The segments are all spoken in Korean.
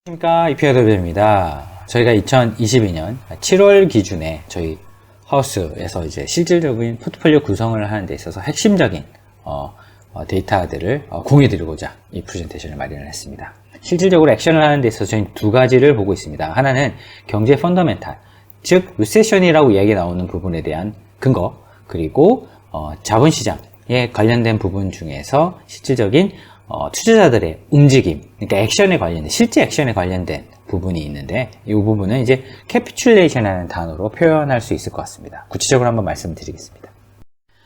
안녕하십니까, 이피아더뷰입니다. 저희가 2022년 7월 기준에 저희 하우스에서 이제 실질적인 포트폴리오 구성을 하는 데 있어서 핵심적인 데이터들을 공유드리고자 이 프레젠테이션을 마련을 했습니다. 실질적으로 액션을 하는 데 있어서 저희는 두 가지를 보고 있습니다. 하나는 경제 펀더멘탈, 즉 리세션이라고 이야기 나오는 부분에 대한 근거, 그리고 자본시장에 관련된 부분 중에서 실질적인 투자자들의 움직임, 그러니까 액션에 관련된, 실제 액션에 관련된 부분이 있는데, 이 부분은 이제 캐피출레이션이라는 단어로 표현할 수 있을 것 같습니다. 구체적으로 한번 말씀드리겠습니다.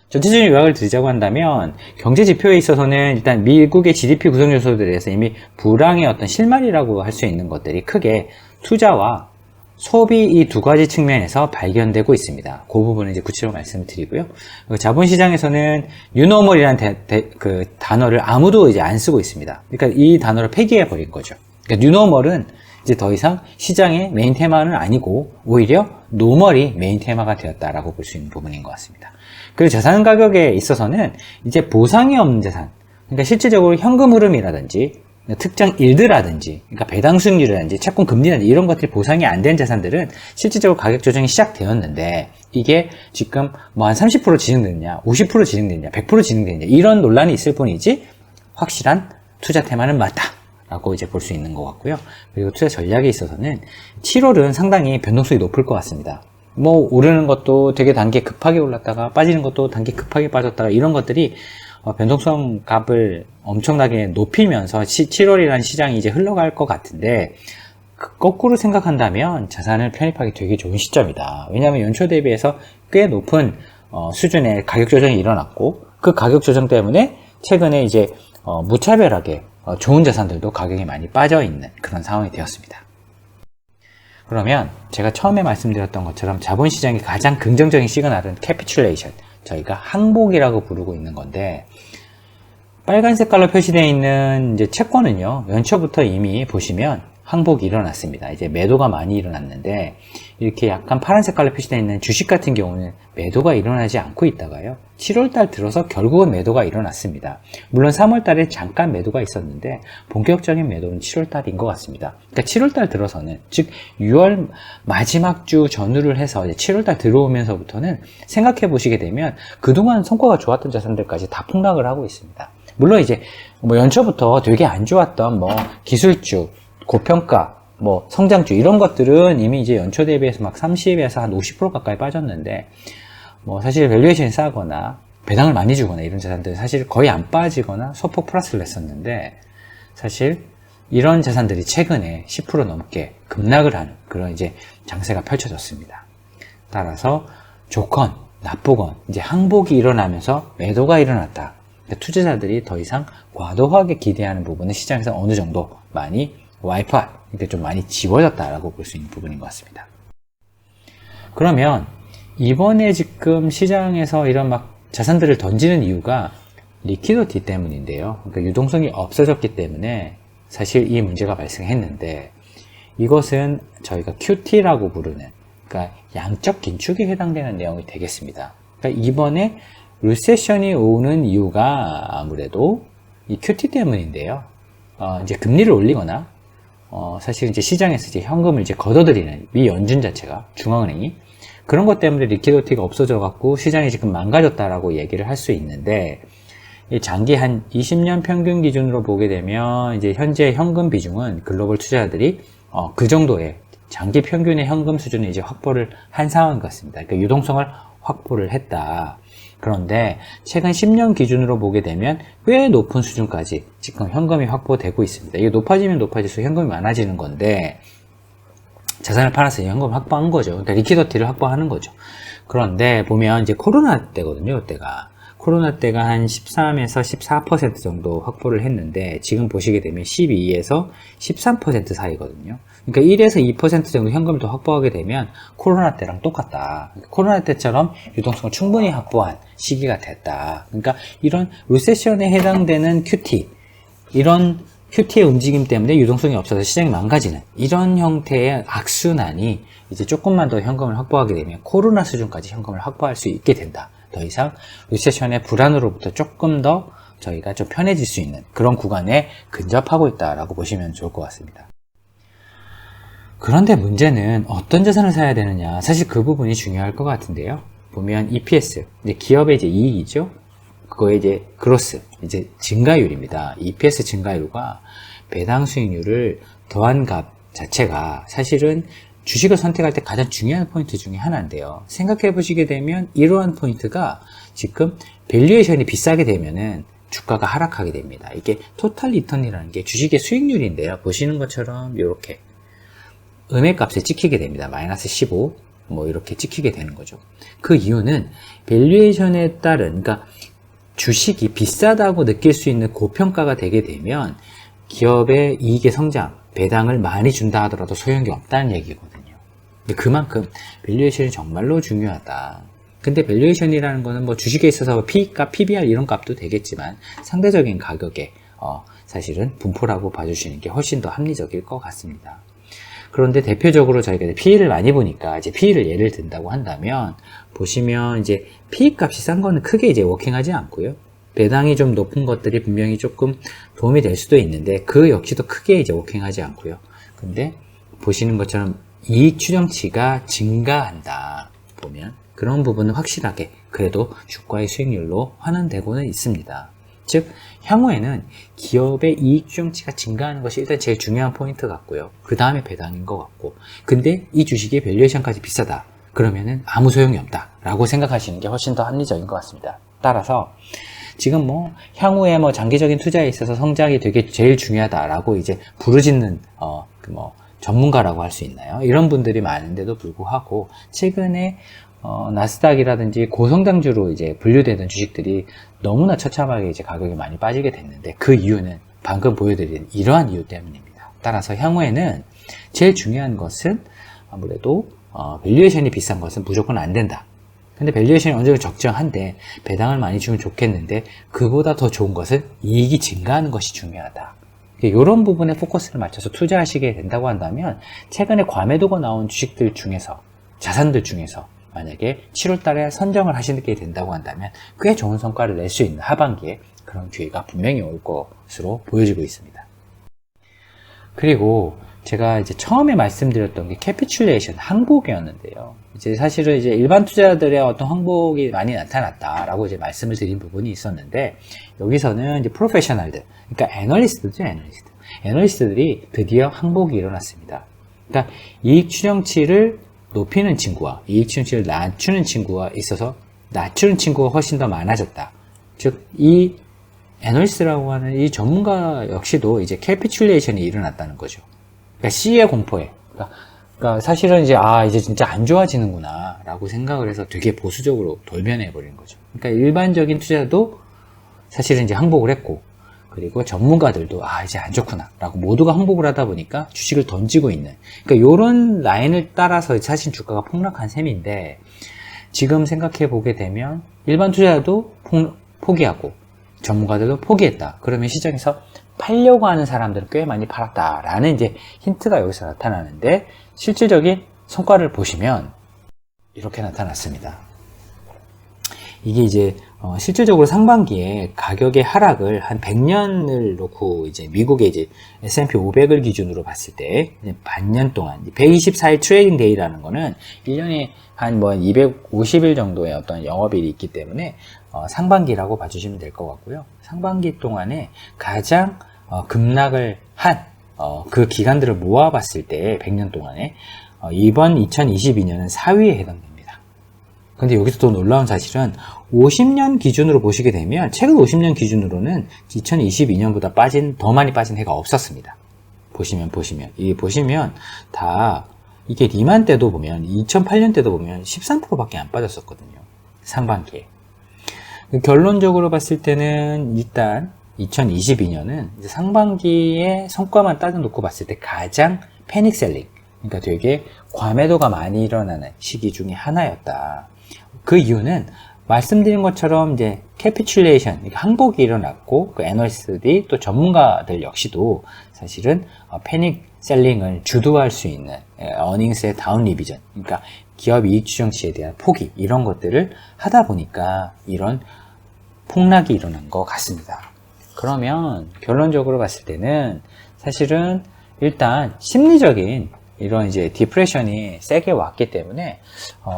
전체적인 요약을 드리자고 한다면, 경제 지표에 있어서는 일단 미국의 GDP 구성 요소들에서 이미 불황의 어떤 실마리라고 할 수 있는 것들이 크게 투자와 소비 이 두 가지 측면에서 발견되고 있습니다. 그 부분은 이제 구체적으로 말씀을 드리고요. 자본시장에서는 뉴노멀이라는 그 단어를 아무도 이제 안 쓰고 있습니다. 그러니까 이 단어를 폐기해 버린 거죠. 그러니까 뉴노멀은 이제 더 이상 시장의 메인 테마는 아니고 오히려 노멀이 메인 테마가 되었다라고 볼 수 있는 부분인 것 같습니다. 그리고 자산 가격에 있어서는 이제 보상이 없는 자산, 그러니까 실질적으로 현금 흐름이라든지 특정 일드라든지, 그러니까 배당 수익률이라든지, 채권 금리라든지 이런 것들이 보상이 안 된 자산들은 실질적으로 가격 조정이 시작되었는데, 이게 지금 뭐 한 30% 진행됐냐, 50% 진행됐냐, 100% 진행됐냐 이런 논란이 있을 뿐이지 확실한 투자 테마는 맞다라고 이제 볼 수 있는 것 같고요. 그리고 투자 전략에 있어서는 7월은 상당히 변동성이 높을 것 같습니다. 뭐 오르는 것도 되게 단계 급하게 올랐다가 빠지는 것도 단계 급하게 빠졌다가 이런 것들이 변동성 값을 엄청나게 높이면서 7월이라는 시장이 이제 흘러갈 것 같은데, 거꾸로 생각한다면 자산을 편입하기 되게 좋은 시점이다. 왜냐하면 연초 대비해서 꽤 높은 수준의 가격 조정이 일어났고, 그 가격 조정 때문에 최근에 이제 무차별하게 좋은 자산들도 가격이 많이 빠져 있는 그런 상황이 되었습니다. 그러면 제가 처음에 말씀드렸던 것처럼 자본시장의 가장 긍정적인 시그널은 캐피출레이션, 저희가 항복이라고 부르고 있는 건데, 빨간 색깔로 표시되어 있는 이제 채권은요, 연초부터 이미 보시면 항복이 일어났습니다. 이제 매도가 많이 일어났는데, 이렇게 약간 파란 색깔로 표시되어 있는 주식 같은 경우는 매도가 일어나지 않고 있다가요, 7월달 들어서 결국은 매도가 일어났습니다. 물론 3월달에 잠깐 매도가 있었는데 본격적인 매도는 7월달인 것 같습니다. 그러니까 7월달 들어서는, 즉 6월 마지막 주 전후를 해서 7월달 들어오면서부터는 생각해 보시게 되면 그동안 성과가 좋았던 자산들까지 다 폭락을 하고 있습니다. 물론 이제 뭐 연초부터 되게 안 좋았던 뭐 기술주, 고평가, 뭐 성장주 이런 것들은 이미 이제 연초 대비해서 막 30에서 한 50% 가까이 빠졌는데, 뭐 사실 밸류에이션이 싸거나 배당을 많이 주거나 이런 자산들은 사실 거의 안 빠지거나 소폭 플러스를 냈었는데, 사실 이런 자산들이 최근에 10% 넘게 급락을 하는 그런 이제 장세가 펼쳐졌습니다. 따라서 좋건 나쁘건 이제 항복이 일어나면서 매도가 일어났다. 투자자들이 더 이상 과도하게 기대하는 부분은 시장에서 어느 정도 많이 와이프아웃, 그러니까 좀 많이 지워졌다라고 볼 수 있는 부분인 것 같습니다. 그러면 이번에 지금 시장에서 이런 막 자산들을 던지는 이유가 리퀴디티 때문인데요. 그러니까 유동성이 없어졌기 때문에 사실 이 문제가 발생했는데, 이것은 저희가 QT라고 부르는, 그러니까 양적 긴축에 해당되는 내용이 되겠습니다. 그러니까 이번에 리세션이 오는 이유가 아무래도 이 QT 때문인데요. 이제 금리를 올리거나, 사실 이제 시장에서 이제 현금을 이제 걷어들이는 미 연준 자체가, 중앙은행이 그런 것 때문에 리퀴디티가 없어져 갖고 시장이 지금 망가졌다라고 얘기를 할 수 있는데, 이 장기 한 20년 평균 기준으로 보게 되면 이제 현재 현금 비중은 글로벌 투자자들이 그 정도의 장기 평균의 현금 수준을 이제 확보를 한 상황인 것 같습니다. 그러니까 유동성을 확보를 했다. 그런데 최근 10년 기준으로 보게 되면 꽤 높은 수준까지 지금 현금이 확보되고 있습니다. 이게 높아지면 높아질수록 현금이 많아지는 건데, 자산을 팔아서 현금을 확보한 거죠. 그러니까 리퀴디티를 확보하는 거죠. 그런데 보면 이제 코로나 때거든요. 이때가 코로나 때가 한 13에서 14% 정도 확보를 했는데, 지금 보시게 되면 12에서 13% 사이거든요. 그러니까 1에서 2% 정도 현금을 더 확보하게 되면 코로나 때랑 똑같다. 코로나 때처럼 유동성을 충분히 확보한 시기가 됐다. 그러니까 이런 리세션에 해당되는 QT, 이런 QT의 움직임 때문에 유동성이 없어서 시장이 망가지는 이런 형태의 악순환이 이제 조금만 더 현금을 확보하게 되면 코로나 수준까지 현금을 확보할 수 있게 된다. 더 이상 리세션의 불안으로부터 조금 더 저희가 좀 편해질 수 있는 그런 구간에 근접하고 있다라고 보시면 좋을 것 같습니다. 그런데 문제는 어떤 자산을 사야 되느냐. 사실 그 부분이 중요할 것 같은데요. 보면 EPS, 이제 기업의 이제 이익이죠. 그거의 이제 그로스, 이제 증가율입니다. EPS 증가율과 배당 수익률을 더한 값 자체가 사실은 주식을 선택할 때 가장 중요한 포인트 중에 하나인데요. 생각해 보시게 되면 이러한 포인트가 지금 밸류에이션이 비싸게 되면은 주가가 하락하게 됩니다. 이게 토탈 리턴이라는 게 주식의 수익률인데요. 보시는 것처럼 이렇게 음액값에 찍히게 됩니다. 마이너스 15, 뭐 이렇게 찍히게 되는 거죠. 그 이유는 밸류에이션에 따른, 그러니까 주식이 비싸다고 느낄 수 있는 고평가가 되게 되면 기업의 이익의 성장, 배당을 많이 준다 하더라도 소용이 없다는 얘기거든요. 그만큼 밸류에이션이 정말로 중요하다. 근데 밸류에이션이라는 거는 뭐 주식에 있어서 P값, PBR 이런 값도 되겠지만 상대적인 가격에 사실은 분포라고 봐주시는 게 훨씬 더 합리적일 것 같습니다. 그런데 대표적으로 저희가 PE를 많이 보니까 이제 PE를 예를 든다고 한다면 보시면 이제 PE 값이 싼 거는 크게 이제 워킹하지 않고요. 배당이 좀 높은 것들이 분명히 조금 도움이 될 수도 있는데 그 역시도 크게 이제 워킹하지 않고요. 근데 보시는 것처럼 이익 추정치가 증가한다 보면 그런 부분은 확실하게 그래도 주가의 수익률로 환원되고는 있습니다. 즉 향후에는 기업의 이익 추정치가 증가하는 것이 일단 제일 중요한 포인트 같고요. 그 다음에 배당인 것 같고, 근데 이 주식의 밸류에이션까지 비싸다 그러면은 아무 소용이 없다 라고 생각하시는 게 훨씬 더 합리적인 것 같습니다. 따라서 지금 뭐 향후에 뭐 장기적인 투자에 있어서 성장이 되게 제일 중요하다라고 이제 부르짖는 전문가라고 할 수 있나요? 이런 분들이 많은데도 불구하고 최근에 나스닥이라든지 고성장주로 이제 분류되던 주식들이 너무나 처참하게 이제 가격이 많이 빠지게 됐는데 그 이유는 방금 보여드린 이러한 이유 때문입니다. 따라서 향후에는 제일 중요한 것은 아무래도 밸류에이션이 비싼 것은 무조건 안 된다. 근데 밸류에이션이 어느 정도 적정한데 배당을 많이 주면 좋겠는데 그보다 더 좋은 것은 이익이 증가하는 것이 중요하다. 이런 부분에 포커스를 맞춰서 투자하시게 된다고 한다면 최근에 과매도가 나온 주식들 중에서 자산들 중에서 만약에 7월 달에 선정을 하시게 된다고 한다면 꽤 좋은 성과를 낼 수 있는 하반기에 그런 기회가 분명히 올 것으로 보여지고 있습니다. 그리고 제가 이제 처음에 말씀드렸던 게 캐피슐레이션, 항복이었는데요. 이제 사실은 이제 일반 투자자들의 어떤 항복이 많이 나타났다라고 이제 말씀을 드린 부분이 있었는데 여기서는 이제 프로페셔널들, 그러니까 애널리스트죠, 애널리스트들이 드디어 항복이 일어났습니다. 그러니까 이익 추정치를 높이는 친구와 이익 추정치를 낮추는 친구가 있어서 낮추는 친구가 훨씬 더 많아졌다. 즉, 이 애널리스트라고 하는 이 전문가 역시도 이제 캐피슐레이션이 일어났다는 거죠. 그러니까 C의 공포에. 그러니까 사실은 이제 이제 진짜 안 좋아지는구나 라고 생각을 해서 되게 보수적으로 돌변해 버린 거죠. 그러니까 일반적인 투자도 사실은 이제 항복을 했고, 그리고 전문가들도 이제 안 좋구나 라고 모두가 항복을 하다 보니까 주식을 던지고 있는, 그러니까 요런 라인을 따라서 사실 주가가 폭락한 셈인데, 지금 생각해 보게 되면 일반 투자도 포기하고 전문가들도 포기했다. 그러면 시장에서 팔려고 하는 사람들은 꽤 많이 팔았다라는 이제 힌트가 여기서 나타나는데, 실질적인 성과를 보시면 이렇게 나타났습니다. 이게 이제 실질적으로 상반기에 가격의 하락을 한 100년을 놓고 이제 미국의 이제 S&P 500을 기준으로 봤을 때 반년 동안 124일 트레이딩 데이라는 거는 1년에 한 250일 정도의 어떤 영업일이 있기 때문에 상반기라고 봐주시면 될 것 같고요. 상반기 동안에 가장 급락을 한 그 기간들을 모아봤을 때 100년 동안에 이번 2022년은 4위에 해당됩니다. 근데 여기서 또 놀라운 사실은 50년 기준으로 보시게 되면 최근 50년 기준으로는 2022년보다 더 많이 빠진 해가 없었습니다. 보시면 다 이게 리만 때도 보면 2008년 때도 보면 13%밖에 안 빠졌었거든요. 상반기에. 결론적으로 봤을 때는 일단 2022년은 상반기의 성과만 따져놓고 봤을 때 가장 패닉셀링, 그러니까 되게 과매도가 많이 일어나는 시기 중에 하나였다. 그 이유는 말씀드린 것처럼 이제 캐피슐레이션, 그러니까 항복이 일어났고, 그 애널리스트들이 또 전문가들 역시도 사실은 패닉 셀링을 주도할 수 있는 어닝스의 다운 리비전, 그러니까 기업 이익 추정치에 대한 포기, 이런 것들을 하다 보니까 이런 폭락이 일어난 것 같습니다. 그러면 결론적으로 봤을 때는 사실은 일단 심리적인 이런 이제 디프레션이 세게 왔기 때문에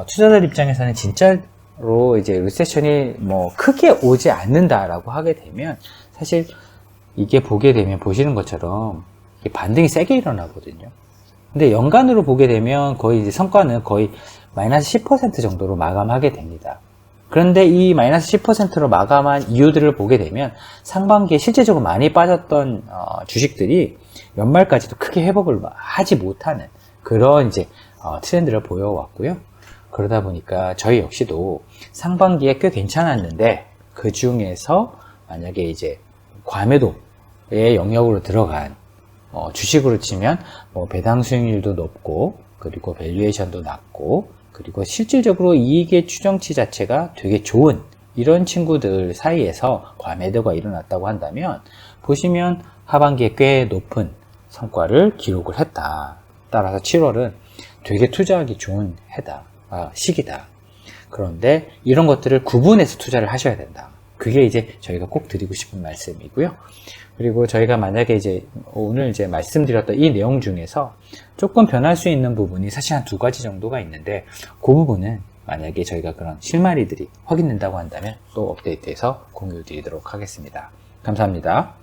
투자자들 입장에서는 진짜로 이제 리세션이 뭐 크게 오지 않는다라고 하게 되면 사실 이게 보게 되면 보시는 것처럼 반등이 세게 일어나거든요. 근데 연간으로 보게 되면 거의 이제 성과는 거의 마이너스 10% 정도로 마감하게 됩니다. 그런데 이 마이너스 10%로 마감한 이유들을 보게 되면 상반기에 실제적으로 많이 빠졌던 주식들이 연말까지도 크게 회복을 하지 못하는 그런 이제 트렌드를 보여왔고요. 그러다 보니까 저희 역시도 상반기에 꽤 괜찮았는데 그 중에서 만약에 이제 과매도의 영역으로 들어간 주식으로 치면 뭐 배당 수익률도 높고 그리고 밸류에이션도 낮고 그리고 실질적으로 이익의 추정치 자체가 되게 좋은 이런 친구들 사이에서 과매도가 일어났다고 한다면 보시면 하반기에 꽤 높은 성과를 기록을 했다. 따라서 7월은 되게 투자하기 좋은 시기다. 그런데 이런 것들을 구분해서 투자를 하셔야 된다. 그게 이제 저희가 꼭 드리고 싶은 말씀이고요. 그리고 저희가 만약에 이제 오늘 이제 말씀드렸던 이 내용 중에서 조금 변할 수 있는 부분이 사실 한 2가지 정도가 있는데 그 부분은 만약에 저희가 그런 실마리들이 확인된다고 한다면 또 업데이트해서 공유 드리도록 하겠습니다. 감사합니다.